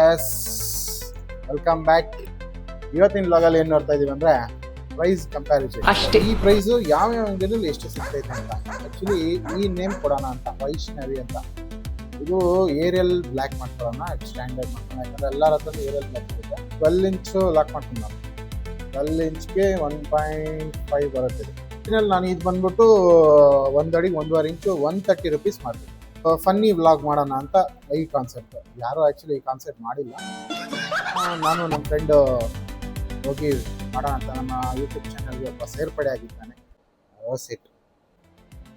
S, welcome back. ಇವತ್ತಿನ ವ್ಲಾಗಲ್ಲಿ ಏನು ನೋಡ್ತಾ ಇದೀವಿ ಅಂದ್ರೆ ಪ್ರೈಸ್ ಕಂಪ್ಯಾರಿಸನ್ ಅಷ್ಟೇ. ಈ ಪ್ರೈಸು ಯಾವ ಅಂಗಡಿಯಲ್ಲಿ ಎಷ್ಟು ಸಿಗ್ತೈತೆ ಅಂತ. ಆಕ್ಚುಲಿ ಈ ನೇಮ್ ಕೊಡೋಣ ಅಂತ, ವೈಷ್ಣವಿ ಅಂತ. ಇದು ಏರಿಯಲ್ ಬ್ಲ್ಯಾಕ್ ಮಾಡ್ಕೊಳ್ಳೋಣ, ಸ್ಟ್ಯಾಂಡರ್ಡ್ ಮಾಡ್ಕೊಳ್ಳೋಣ. ಯಾಕಂದ್ರೆ ಎಲ್ಲರ ಹತ್ರ ಏರಿಯಲ್ ಬ್ಲ್ಯಾಕ್ ಸಿಗುತ್ತೆ. 12 ಇಂಚು ಲಾಕ್ ಮಾಡ್ಕೊಂಡು ನಾನು 12 ಇಂಚ್ಗೆ 1.5 ಬರುತ್ತೆ. ಇದರಲ್ಲಿ ನಾನು ಇದು ಬಂದ್ಬಿಟ್ಟು 1 ಅಡಿಗೆ 1.5 ಇಂಚು 130 ರೂಪೀಸ್ ಮಾಡ್ತೀನಿ. ಫನ್ನಿ ವ್ಲಾಗ್ ಮಾಡೋಣ ಅಂತ ಈ ಕಾನ್ಸೆಪ್ಟ್. ಯಾರು ಆ್ಯಕ್ಚುಲಿ ಈ ಕಾನ್ಸೆಪ್ಟ್ ಮಾಡಿಲ್ಲ. ನಾನು ನಮ್ಮ ಫ್ರೆಂಡು ಹೋಗಿ ಮಾಡೋಣ ಅಂತ ನಮ್ಮ ಯೂಟ್ಯೂಬ್ ಚಾನಲ್ಗೆ ಒಬ್ಬ ಸೇರ್ಪಡೆ ಆಗಿದ್ದಾನೆ. ಸೆಟ್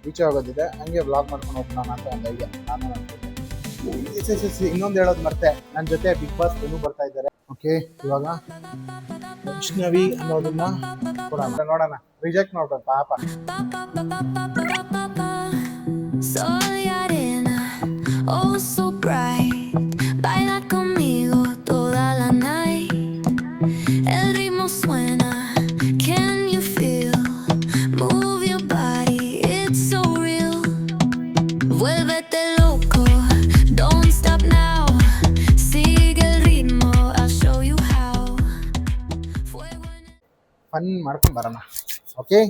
ರೀಚ್ ಆಗೋದಿದೆ, ಹಂಗೆ ವ್ಲಾಗ್ ಮಾಡ್ಕೊಂಡು ಹೋಗೋಣ ಅಂತ ಒಂದು ಐಡಿಯಾ. ನಾನು ಇನ್ನೊಂದು ಹೇಳೋದು ಮತ್ತೆ, ನನ್ನ ಜೊತೆ ಬಿಗ್ ಬಾಸ್ ಇನ್ನೂ ಬರ್ತಾ ಇದ್ದಾರೆ. ಓಕೆ, ಇವಾಗ ವೈಷ್ಣವಿ ಅನ್ನೋದನ್ನ ಕೊಡೋಣ, ನೋಡೋಣ. ರಿಜೆಕ್ಟ್ ನೋಡ್ರಿ ಪಾಪ. Oh, so bright, baila conmigo toda la night. El ritmo suena, can you feel? Move your body, it's so real. Vuélvete loco, don't stop now. Sigue el ritmo, I'll show you how. Fun ಮಾಡ್ಕೊಂಡು ಬರೋಣ. Okay,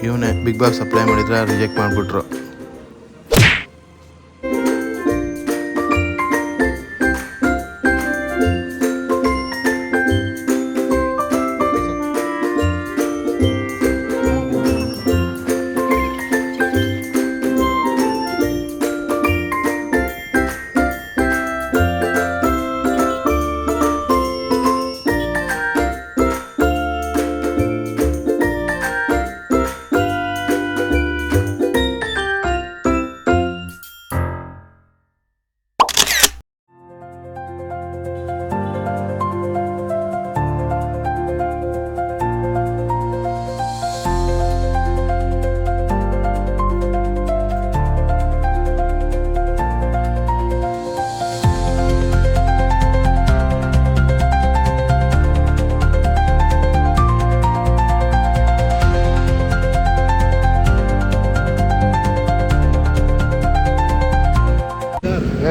ಇವನೇ big boss apply ಮಾಡಿದ್ರೆ reject ಮಾಡಿಬಿಟ್ರು.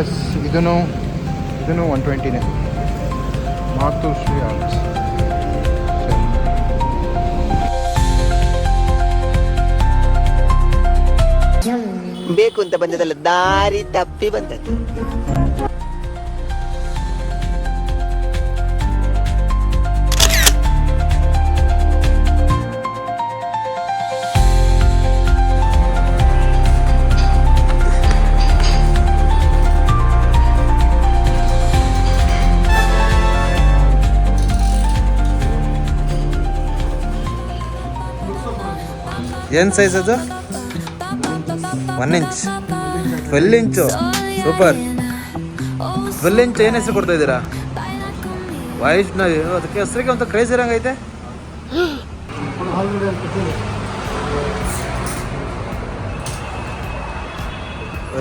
S, ಇದನ್ನು 120ನೇ. Matushri arts. ಬೇಕು ಅಂತ ಬಂದದಲ್ಲ, ದಾರಿ ತಪ್ಪಿ ಬಂದದ್ದು. ಏನು ಸೈಜ್ ಅದು? 1 ಇಂಚ್, 12 ಇಂಚು. ಸೂಪರ್. 12 ಇಂಚ್ ಏನು ಹೆಸರು ಕೊಡ್ತಾ ಇದ್ದೀರಾ? ವೈಷ್ಣವಿ. ಅದಕ್ಕೆ ಹೆಸರಿಗೆ ಒಂದು ಕ್ರೇಜ್ ಇರಂಗೈತೆ.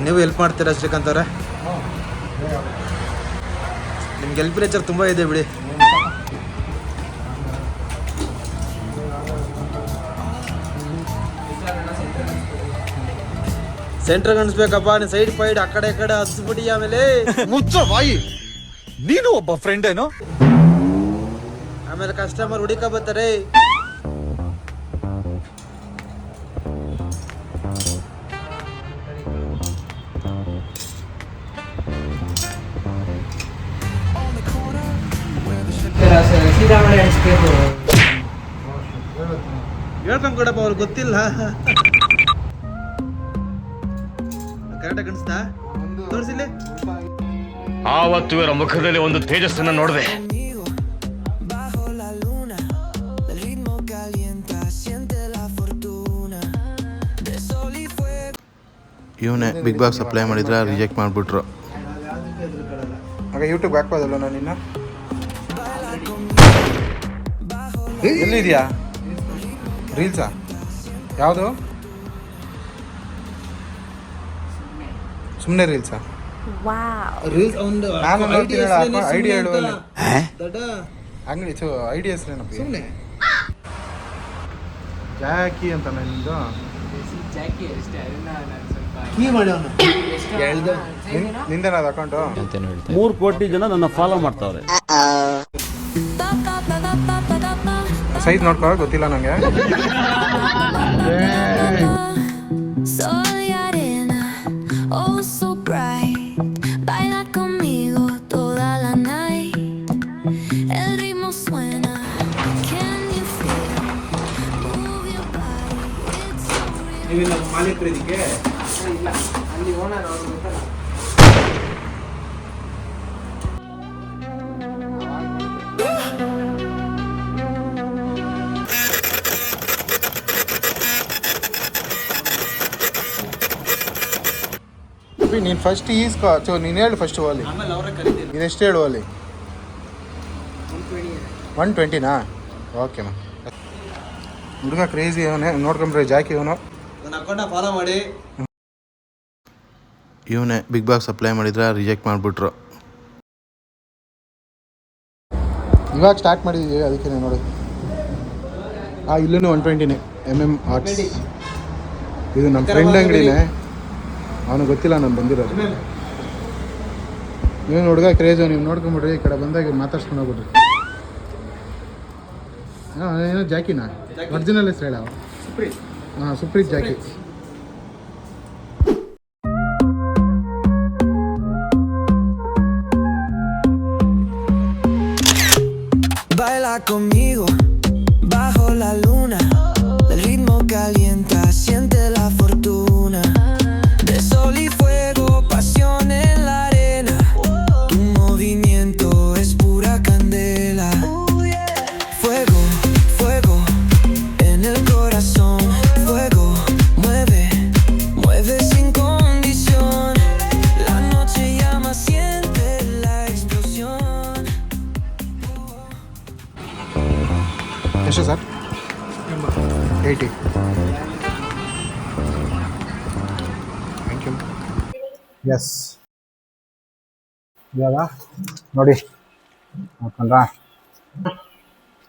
ನೀವು ಹೆಲ್ಪ್ ಮಾಡ್ತೀರಾ ಶ್ರೀಕಾಂತ್ ಅವರೇ? ನಿಮ್ಗೆ ಹೆಲ್ಪ್ ನೇಚರ್ ತುಂಬ ಇದೆ ಬಿಡಿ. ಸೆಂಟ್ರ್ ಕಾಣಿಸ್ಬೇಕಪ್ಪ, ನೀನು ಸೈಡ್ ಫೈಡ್ ಆ ಕಡೆ ಹಚ್ಬಿಡಿ. ಆಮೇಲೆ ಮುಚ್ಚ ಬಾಯಿ, ನೀನು ಒಬ್ಬ ಫ್ರೆಂಡ್ ಏನೋ. ಆಮೇಲೆ ಕಸ್ಟಮರ್ ಹುಡುಕ ಬರ್ತಾರೆ. ಹೇಳ್ಕೊಂಡ್ ಕೊಡಪ್ಪ, ಅವ್ರಿಗೆ ಗೊತ್ತಿಲ್ಲ. ಕರೆಕ್ಟಾಗಿ ಕಾಣಿಸ್ತಾ ತೋರಿಸಿಲ್ಲ. ಆವತ್ತು ಇವರ ಮುಖದಲ್ಲಿ ಒಂದು ತೇಜಸ್ಸನ್ನು ನೋಡಿದೆ. ಇವನೇ ಬಿಗ್ ಬಾಸ್ ಅಪ್ಲೈ ಮಾಡಿದ್ರೆ ರಿಜೆಕ್ಟ್ ಮಾಡಿಬಿಟ್ರು. ಆಗ ಯೂಟ್ಯೂಬ್ ಹಾಕ್ಬೋದಲ್ಲ ನಾನು ನಿನ್ನ ಎಲ್ಲಿದೆಯಾ ರೀಲ್ಸಾ ಯಾವುದು ಸುಮ್ಮನೆ ರೀಲ್ಸಾ ರೀಲ್ಸ್ ಒಂದು ನಾನು ನೋಡ್ತೀನಿ ಐಡಿಯಾ ಹೇಳುವ ದೊಡ್ಡ ಅಂಗಡಿ ಐಡಿಯಾ ಹೆಸರೇನಪ್ಪ ಸುಮ್ಮನೆ ಜಾಕಿ ಅಂತ ನಿಂದು ಕೀ ಮಾಡಿ ಅವನು ನಿಂದೇನದು ಅಕೌಂಟು 3 ಕೋಟಿ ಜನ ನನ್ನ ಫಾಲೋ ಮಾಡ್ತಾವ್ರೆ. ಸೈಜ್ ನೋಡ್ಕೋ ಗೊತ್ತಿಲ್ಲ ನಂಗೆ. Sol y arena, oh so bright. Baila conmigo toda la night. El ritmo suena, can you feel? Move your body, it's so real. ನೀವಿಲ್ಲ ಮಾಲೀಕರು ಇದಕ್ಕೆ ಇಲ್ಲ ಅಲ್ಲಿ ಓನರ್ ಅವರು ನೀನು ಫಸ್ಟ್ ಈಸ್ಕೋ ನೀನು ಹೇಳು ಫಸ್ಟ್ ಓಲಿ ಆಮೇಲೆ ಅವರೇ ಕರೀತೀನಿ. ಇದೆಷ್ಟು ಹೇಳು ಓಲಿ 120ನಾ ಓಕೆ ಮ್ಯಾಮ್. ಹುಡುಗ ಕ್ರೇಜಿ ಅವನೇ ನೋಡ್ಕೊಂಬ್ರಿ ಜಾಕಿ ಅವನು. ನನ್ನ ಅಕೌಂಟ್ನ ಫಾಲೋ ಮಾಡಿ. ಇವನೇ ಬಿಗ್ ಬಾಸ್ ಅಪ್ಲೈ ಮಾಡಿದ್ರೆ ರಿಜೆಕ್ಟ್ ಮಾಡಿಬಿಟ್ರು. ಇವಾಗ ಸ್ಟಾರ್ಟ್ ಮಾಡಿದ್ದೀವಿ ಅದಕ್ಕೆ ನೋಡಿ. ಇಲ್ಲೂ 120ನೇ MM ಆರ್ಟ್ಸ್. ಇದು ನಮ್ಮ ಫ್ರೆಂಡ್ ಅಂಗಡಿನೇ, ಅವನು ಗೊತ್ತಿಲ್ಲ ನಾನು ಬಂದಿರೋದು. ನೀವು ಹುಡುಗ ಕ್ರೇಜು, ನೀವು ನೋಡ್ಕೊಂಬಿಡ್ರಿ. ಈ ಕಡೆ ಬಂದಾಗ ಮಾತಾಡ್ಸ್ಕೊಂಡು ಹೋಗ್ಬಿಡ್ರಿ. ಹಾಂ ಏನೋ ಜಾಕಿನಾ ಒರಿಜಿನಲ್ ಹೆಸರು ಹೇಳ. ಹಾಂ Supreeth Jackie. Baila conmigo bajo la luna, el ritmo calienta, siente la fortuna, de sol y fuego, pasión en la arena, tu movimiento es pura candela, fuego, fuego en el corazón, fuego, mueve, mueve sin condición, la noche llama, siente la explosión. ಎಷ್ಟು sir? 80. Thank you. S ಇವಾಗ ನೋಡಿ ನೋಡ್ಕೊಂಡ್ರಾ,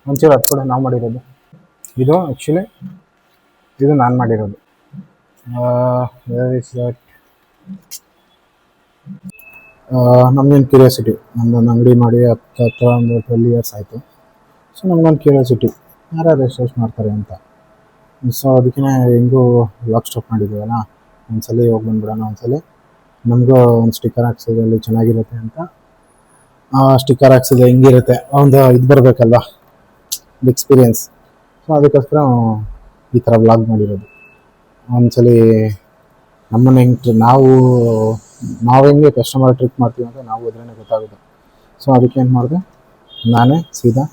ಒಂಚೂರು ಅದು ಕೂಡ ನಾವು ಮಾಡಿರೋದು. ಇದು actually ಇದು ನಾನು ಮಾಡಿರೋದು. ನಮಗೇನು ಕ್ಯೂರಿಯಾಸಿಟಿ, ನಮ್ಮದೊಂದು ಅಂಗಡಿ ಮಾಡಿ ಹತ್ರ ಒಂದು 12 ಇಯರ್ಸ್ ಆಯಿತು. ಸೊ ನಮ್ಗೊಂದು ಕ್ಯೂರಿಯಾಸಿಟಿ ಯಾರು ಎಷ್ಟೆಷ್ಟು ಮಾಡ್ತಾರೆ ಅಂತ. ಸೊ ಅದಕ್ಕೆ ಹೆಂಗೂ ಲಾಕ್ ಸ್ಟಾಪ್ ಮಾಡಿದ್ದೀವಲ್ಲ, ಒಂದ್ಸಲ ಹೋಗಿ ಬಂದ್ಬಿಡೋಣ. ಒಂದ್ಸಲ ನಮಗೂ ಒಂದು ಸ್ಟಿಕ್ಕರ್ ಹಾಕ್ಸೋದ್ರಲ್ಲಿ ಚೆನ್ನಾಗಿರುತ್ತೆ ಅಂತ. ಆ ಸ್ಟಿಕ್ಕರ್ ಹಾಕ್ಸೋದು ಹೆಂಗಿರುತ್ತೆ ಒಂದು ಇದು ಬರಬೇಕಲ್ವಾ, ಎಕ್ಸ್ಪೀರಿಯೆನ್ಸ್. ಸೊ ಅದಕ್ಕೋಸ್ಕರ ಈ ಥರ ವ್ಲಾಗ್ ಮಾಡಿರೋದು. ಒಂದ್ಸಲ ನಮ್ಮನ್ನು ಹೆಂಗೆ ನಾವು ಹೆಂಗೆ ಕಸ್ಟಮರ್ ಟ್ರೀಟ್ ಮಾಡ್ತೀವಿ ಅಂತ ನಾವು ಅದ್ರೇ ಗೊತ್ತಾಗುತ್ತೆ. ಸೊ ಅದಕ್ಕೆ ಏನು ಮಾಡಿದೆ, ನಾನೇ ಸೀದಾ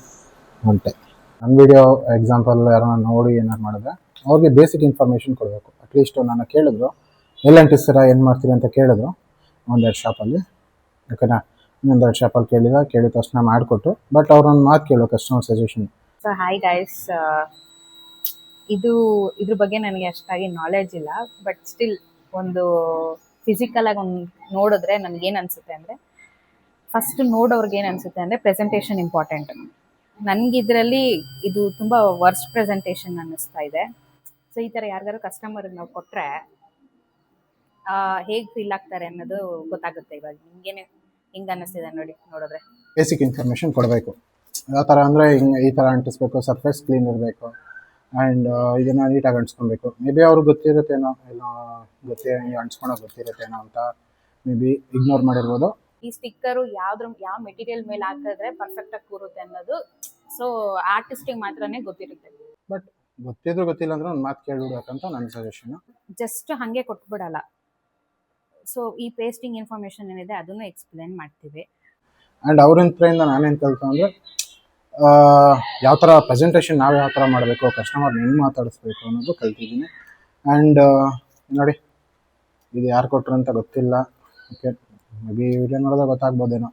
ಹೊಂಟೆ. ನನ್ನ ವೀಡಿಯೋ ಎಕ್ಸಾಂಪಲ್ ಯಾರನ್ನ ನೋಡಿ ಏನಾರು ಮಾಡಿದ್ರೆ ಅವ್ರಿಗೆ ಬೇಸಿಕ್ ಇನ್ಫಾರ್ಮೇಷನ್ ಕೊಡಬೇಕು. ಅಟ್ಲೀಸ್ಟ್ ನನ್ನ ಕೇಳಿದ್ರು ಎಲ್ಲಿ ಅಂಟಿಸ್ತೀರಾ ಏನು ಮಾಡ್ತೀರಿ ಅಂತ ಕೇಳಿದ್ರು ಒಂದೆರಡು ಶಾಪಲ್ಲಿ. ಓಕೆನಾ, ಇನ್ನೊಂದೆರಡು ಶಾಪಲ್ಲಿ ಕೇಳಿದ ತಕ್ಷಣ ಮಾಡಿಕೊಟ್ಟು. ಬಟ್ ಅವ್ರೊಂದು ಮಾತು ಕೇಳೋ customer suggestion. So hi guys, ಇದ್ರ ಬಗ್ಗೆ ನನಗೆ ಅಷ್ಟಾಗಿ ನಾಲೆಡ್ಜ್ ಇಲ್ಲ. ಬಟ್ ಸ್ಟಿಲ್ ಒಂದು ಫಿಸಿಕಲಾಗಿ ಒಂದು ನೋಡಿದ್ರೆ ನನಗೇನು ಅನಿಸುತ್ತೆ ಅಂದರೆ, ಫಸ್ಟ್ ನೋಡೋರ್ಗೆ ಏನು ಅನಿಸುತ್ತೆ ಅಂದರೆ ಪ್ರೆಸೆಂಟೇಷನ್ ಇಂಪಾರ್ಟೆಂಟ್. ನನಗಿದ್ರಲ್ಲಿ ಇದು ತುಂಬ ವರ್ಸ್ಟ್ ಪ್ರೆಸೆಂಟೇಷನ್ ಅನ್ನಿಸ್ತಾ ಇದೆ. ಸೊ ಈ ಥರ ಯಾರಿಗಾರು ಕಸ್ಟಮರ್ಗೆ ನಾವು ಕೊಟ್ಟರೆ ಹೇಗೆ ಫೀಲ್ ಆಗ್ತಾರೆ ಅನ್ನೋದು ಗೊತ್ತಾಗುತ್ತೆ. ಇವಾಗ ನಿಮಗೇನೆ ಹಿಂಗೆ ಅನ್ನಿಸ್ತಿದೆ ನೋಡಿದ್ರೆ ಬೇಸಿಕ್ ಇನ್ಫಾರ್ಮೇಷನ್ ಕೊಡಬೇಕು. ಯಾವ ಥರ ಅಂದರೆ ಹಿಂಗೆ ಈ ಥರ ಅಂಟಿಸ್ಬೇಕು, ಸರ್ಫೇಸ್ ಕ್ಲೀನ್ ಇರಬೇಕು, ಆ್ಯಂಡ್ ಇದನ್ನು ನೀಟಾಗಿ ಅಂಟಿಸ್ಕೊಬೇಕು. ಮೇ ಬಿ ಅವ್ರಿಗೆ ಗೊತ್ತಿರುತ್ತೇನೋ, ಏನೋ ಅಂಟಿಸ್ಕೊಳೋಕೆ ಗೊತ್ತಿರುತ್ತೇನೋ ಅಂತ ಮೇ ಬಿ ಇಗ್ನೋರ್ ಮಾಡಿರ್ಬೋದು. ಈ ಸ್ಟಿಕ್ಕರು ಯಾವ ಮೆಟೀರಿಯಲ್ ಮೇಲೆ ಹಾಕಿದ್ರೆ ಪರ್ಫೆಕ್ಟಾಗಿ ಕೂರುತ್ತೆ ಅನ್ನೋದು ಸೊ ಆರ್ಟಿಸ್ಟಿಗೆ ಮಾತ್ರನೇ ಗೊತ್ತಿರುತ್ತೆ. ಬಟ್ ಗೊತ್ತಿದ್ರು ಗೊತ್ತಿಲ್ಲ ಅಂದ್ರೆ ಒಂದು ಮಾತು ಕೇಳಿಬಿಡ್ಬೇಕಂತ ನನ್ನ ಸಜೆಷನ್. ಜಸ್ಟ್ ಹಾಗೆ ಕೊಟ್ಬಿಡಲ್ಲ, ಸೊ ಈ ಪೇಸ್ಟಿಂಗ್ ಇನ್ಫಾರ್ಮೇಷನ್ ಏನಿದೆ ಅದನ್ನು ಎಕ್ಸ್ಪ್ಲೇನ್ ಮಾಡ್ತೀವಿ. ಆ್ಯಂಡ್ ಅವ್ರ ಕಡೆಯಿಂದ ನಾನೇನು ಕಲಿತು ಅಂದರೆ ಯಾವ ಥರ ಪ್ರೆಸೆಂಟೇಷನ್ ನಾವು ಯಾವ ಥರ ಮಾಡಬೇಕು, ಕಸ್ಟಮರ್ ಹೆಂಗೆ ಮಾತಾಡಿಸ್ಬೇಕು ಅನ್ನೋದು ಕಲ್ತಿದ್ದೀನಿ. ಆ್ಯಂಡ್ ನೋಡಿ, ಇದು ಯಾರು ಕೊಟ್ಟರು ಅಂತ ಗೊತ್ತಿಲ್ಲ. ಓಕೆ, ಮೇ ಬಿ ವಿಡಿಯೋ ನೋಡಿದ್ರೆ ಗೊತ್ತಾಗ್ಬೋದೇನೋ.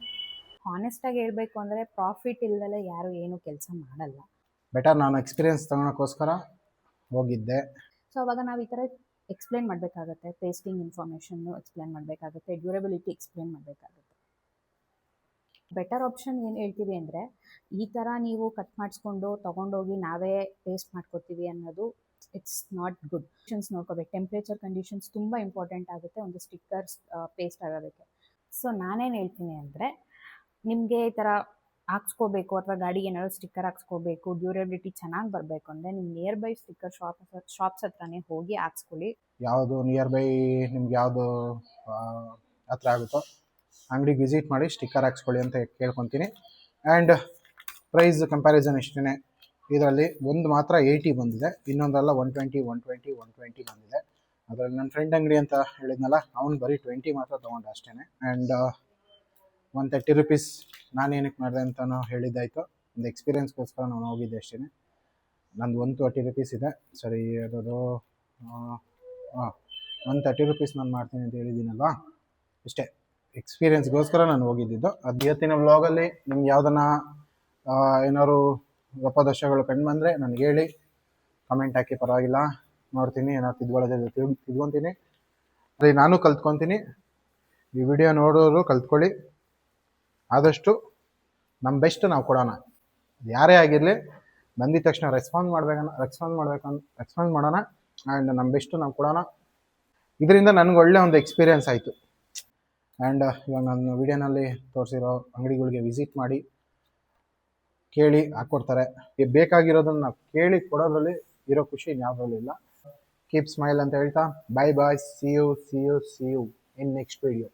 ಹಾನೆಸ್ಟಾಗಿ ಹೇಳಬೇಕು ಅಂದರೆ ಪ್ರಾಫಿಟ್ ಇಲ್ದಲೆ ಯಾರು ಏನು ಕೆಲಸ ಮಾಡಲ್ಲ. ಬೆಟರ್ ನಾನು ಎಕ್ಸ್ಪೀರಿಯನ್ಸ್ ತೊಗೊಳಕ್ಕೋಸ್ಕರ ಹೋಗಿದ್ದೆ. ಸೊ ಅವಾಗ ನಾವು ಈ ಥರ ಎಕ್ಸ್ಪ್ಲೇನ್ ಮಾಡಬೇಕಾಗತ್ತೆ, ಪೇಸ್ಟಿಂಗ್ ಇನ್ಫಾರ್ಮೇಷನ್ನು ಎಕ್ಸ್ಪ್ಲೇನ್ ಮಾಡಬೇಕಾಗುತ್ತೆ, ಡ್ಯೂರಬಿಲಿಟಿ ಎಕ್ಸ್ಪ್ಲೇನ್ ಮಾಡಬೇಕಾಗುತ್ತೆ. ಬೆಟರ್ ಆಪ್ಷನ್ ಏನು ಹೇಳ್ತೀವಿ ಅಂದರೆ, ಈ ಥರ ನೀವು ಕಟ್ ಮಾಡಿಸ್ಕೊಂಡು ತೊಗೊಂಡೋಗಿ ನಾವೇ ಪೇಸ್ಟ್ ಮಾಡ್ಕೊತೀವಿ ಅನ್ನೋದು ಇಟ್ಸ್ ನಾಟ್ ಗುಡ್. ಕಂಡೀಷನ್ಸ್ ನೋಡ್ಕೋಬೇಕು, ಟೆಂಪ್ರೇಚರ್ ಕಂಡೀಷನ್ಸ್ ತುಂಬ ಇಂಪಾರ್ಟೆಂಟ್ ಆಗುತ್ತೆ ಒಂದು ಸ್ಟಿಕ್ಕರ್ಸ್ ಪೇಸ್ಟ್ ಆಗೋದಕ್ಕೆ. ಸೊ ನಾನೇನು ಹೇಳ್ತೀನಿ ಅಂದರೆ, ನಿಮಗೆ ಈ ಥರ ಹಾಕ್ಸ್ಕೋಬೇಕು ಅಥವಾ ಗಾಡಿಗೆ ಏನಾದ್ರು ಸ್ಟಿಕ್ಕರ್ ಹಾಕ್ಸ್ಕೋಬೇಕು, ಡ್ಯೂರಬಿಲಿಟಿ ಚೆನ್ನಾಗಿ ಬರಬೇಕು ಅಂದರೆ ನಿಮ್ಮ ನಿಯರ್ ಬೈ ಸ್ಟಿಕ್ಕರ್ ಶಾಪ್ಸ್ ಹತ್ರನೇ ಹೋಗಿ ಹಾಕ್ಸ್ಕೊಳ್ಳಿ. ಯಾವುದು ನಿಯರ್ ಬೈ ನಿಮ್ಗೆ ಯಾವುದು ಹತ್ರ ಆಗುತ್ತೋ ಅಂಗಡಿಗೆ ವಿಸಿಟ್ ಮಾಡಿ ಸ್ಟಿಕ್ಕರ್ ಹಾಕ್ಸ್ಕೊಳ್ಳಿ ಅಂತ ಕೇಳ್ಕೊತೀನಿ. ಆ್ಯಂಡ್ ಪ್ರೈಸ್ ಕಂಪ್ಯಾರಿಸನ್ ಇಷ್ಟೇ. ಇದರಲ್ಲಿ ಒಂದು ಮಾತ್ರ 80 ಬಂದಿದೆ, ಇನ್ನೊಂದೆಲ್ಲ 120 ಬಂದಿದೆ. ಅದರಲ್ಲಿ ನನ್ನ ಫ್ರೆಂಡ್ ಅಂಗಡಿ ಅಂತ ಹೇಳಿದ್ನಲ್ಲ, ಅವ್ನು ಬರೀ 20 ಮಾತ್ರ ತೊಗೊಂಡು ಅಷ್ಟೇ. ಆ್ಯಂಡ್ 130 ರೂಪೀಸ್ ನಾನೇನಕ್ಕೆ ಮಾಡಿದೆ ಅಂತಲೂ ಹೇಳಿದ್ದಾಯಿತು. ಒಂದು ಎಕ್ಸ್ಪೀರಿಯನ್ಸ್ಗೋಸ್ಕರ ನಾನು ಹೋಗಿದ್ದೆ ಅಷ್ಟೇ. ನಂದು 130 ರೂಪೀಸ್ ಇದೆ, ಸರಿ ಅದದು 130 ರೂಪೀಸ್ ನಾನು ಮಾಡ್ತೀನಿ ಅಂತ ಹೇಳಿದ್ದೀನಲ್ವಾ, ಇಷ್ಟೇ. ಎಕ್ಸ್ಪೀರಿಯನ್ಸ್ಗೋಸ್ಕರ ನಾನು ಹೋಗಿದ್ದಿದ್ದು. ಅದು ಇವತ್ತಿನ ವ್ಲಾಗಲ್ಲಿ ನಿಮ್ಗೆ ಯಾವುದನ್ನ ಏನಾದ್ರು ಗಪದೋಷಗಳು ಕಂಡು ಬಂದರೆ ನನಗೆ ಹೇಳಿ, ಕಮೆಂಟ್ ಹಾಕಿ, ಪರವಾಗಿಲ್ಲ, ನೋಡ್ತೀನಿ. ಏನಾದ್ರು ತಿದ್ಕೊತೀನಿ, ಅದೇ ನಾನು ಕಲ್ತ್ಕೊತೀನಿ. ಈ ವಿಡಿಯೋ ನೋಡೋರು ಕಲ್ತ್ಕೊಳ್ಳಿ. ಆದಷ್ಟು ನಮ್ಮ ಬೆಸ್ಟ್ ನಾವು ಕೊಡೋಣ, ಯಾರೇ ಆಗಿರಲಿ. ಬಂದಿದ ತಕ್ಷಣ ರೆಸ್ಪಾನ್ಸ್ ಮಾಡೋಣ. ಆ್ಯಂಡ್ ನಮ್ಮ ಬೆಸ್ಟು ನಾವು ಕೊಡೋಣ. ಇದರಿಂದ ನನಗೆ ಒಳ್ಳೆ ಒಂದು ಎಕ್ಸ್ಪೀರಿಯನ್ಸ್ ಆಯಿತು. ಆ್ಯಂಡ್ ಇವಾಗ ನಾನು ವಿಡಿಯೋನಲ್ಲಿ ತೋರಿಸಿರೋ ಅಂಗಡಿಗಳಿಗೆ ವಿಸಿಟ್ ಮಾಡಿ ಕೇಳಿ ಹಾಕ್ಕೊಡ್ತಾರೆ. ಬೇಕಾಗಿರೋದನ್ನು ನಾವು ಕೇಳಿ ಕೊಡೋದ್ರಲ್ಲಿ ಇರೋ ಖುಷಿ ಇನ್ಯಾವುದ್ರಲ್ಲೂ ಇಲ್ಲ. ಕೀಪ್ ಸ್ಮೈಲ್ ಅಂತ ಹೇಳ್ತಾ, bye bye, see you in next video.